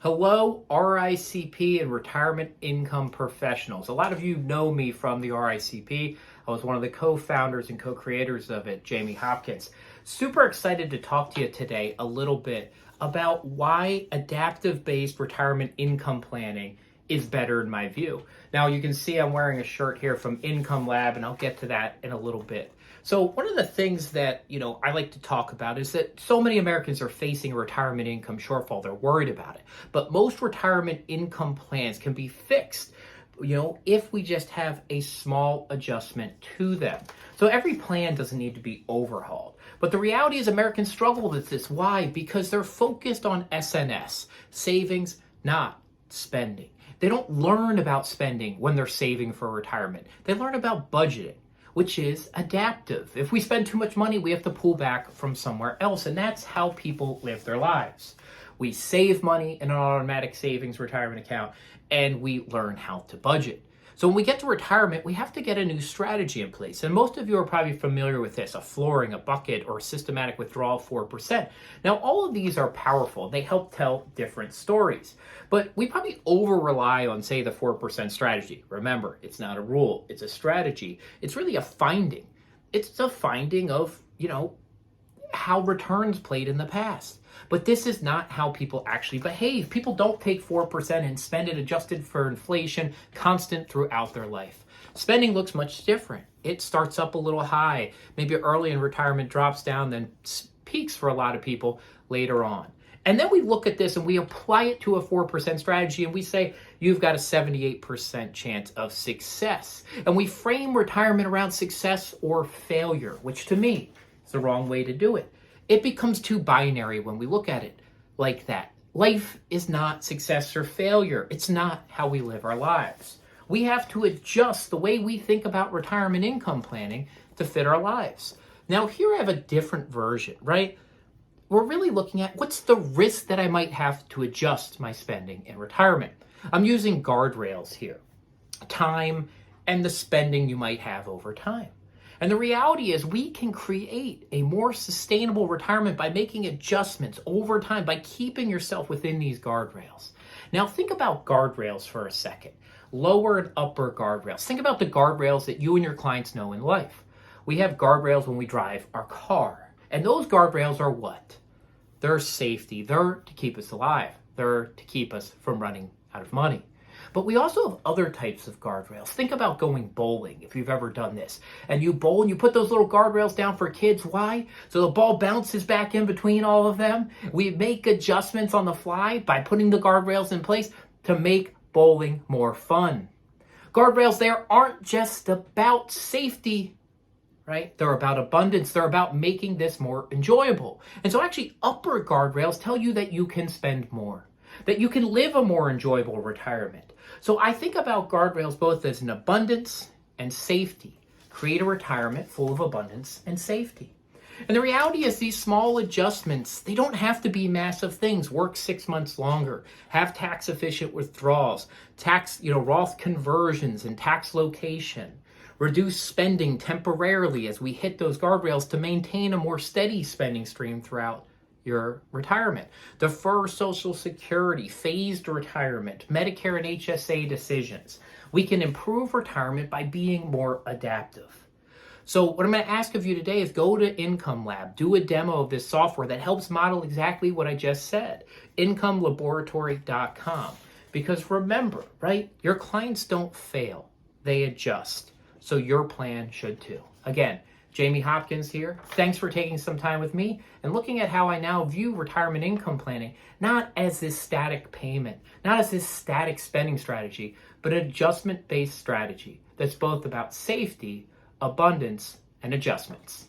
Hello, RICP and retirement income professionals. A lot of you know me from the RICP. I was one of the co-founders and co-creators of it, Jamie Hopkins. Super excited to talk to you today a little bit about why adaptive-based retirement income planning is better in my view. Now you can see I'm wearing a shirt here from Income Lab, and I'll get to that in a little bit. So one of the things that, I like to talk about is that so many Americans are facing a retirement income shortfall. They're worried about it. But most retirement income plans can be fixed, if we just have a small adjustment to them. So every plan doesn't need to be overhauled. But the reality is Americans struggle with this. Why? Because they're focused on SNS, savings, not spending. They don't learn about spending when they're saving for retirement. They learn about budgeting, which is adaptive. If we spend too much money, we have to pull back from somewhere else, and that's how people live their lives. We save money in an automatic savings retirement account, and we learn how to budget. So when we get to retirement, we have to get a new strategy in place. And most of you are probably familiar with this, a flooring, a bucket, or a systematic withdrawal 4%. Now, all of these are powerful. They help tell different stories. But we probably over-rely on, say, the 4% strategy. Remember, it's not a rule. It's a strategy. It's really a finding. It's a finding of, how returns played in the past. But this is not how people actually behave. People don't take 4% and spend it adjusted for inflation, constant throughout their life. Spending looks much different. It starts up a little high, maybe early in retirement, drops down, then peaks for a lot of people later on. And then we look at this and we apply it to a 4% strategy and we say, you've got a 78% chance of success. And we frame retirement around success or failure, which to me is the wrong way to do it. It becomes too binary when we look at it like that. Life is not success or failure. It's not how we live our lives. We have to adjust the way we think about retirement income planning to fit our lives. Now, here I have a different version, right? We're really looking at what's the risk that I might have to adjust my spending in retirement. I'm using guardrails here, time and the spending you might have over time. And the reality is we can create a more sustainable retirement by making adjustments over time, by keeping yourself within these guardrails. Now think about guardrails for a second. Lower and upper guardrails. Think about the guardrails that you and your clients know in life. We have guardrails when we drive our car. And those guardrails are what? They're safety. They're to keep us alive. They're to keep us from running out of money. But we also have other types of guardrails. Think about going bowling, if you've ever done this. And you bowl and you put those little guardrails down for kids. Why? So the ball bounces back in between all of them. We make adjustments on the fly by putting the guardrails in place to make bowling more fun. Guardrails there aren't just about safety, right? They're about abundance. They're about making this more enjoyable. And so actually upper guardrails tell you that you can spend more, that you can live a more enjoyable retirement. So I think about guardrails both as an abundance and safety. Create a retirement full of abundance and safety. And the reality is these small adjustments, they don't have to be massive things. Work 6 months longer, have tax efficient withdrawals, Roth conversions and tax location. Reduce spending temporarily as we hit those guardrails to maintain a more steady spending stream throughout your retirement. Defer Social Security, phased retirement, Medicare and HSA decisions. We can improve retirement by being more adaptive. So what I'm going to ask of you today is go to Income Lab, do a demo of this software that helps model exactly what I just said, incomelaboratory.com. Because remember, right, your clients don't fail, they adjust. So your plan should too. Again, Jamie Hopkins here. Thanks for taking some time with me and looking at how I now view retirement income planning, not as this static payment, not as this static spending strategy, but an adjustment-based strategy that's both about safety, abundance, and adjustments.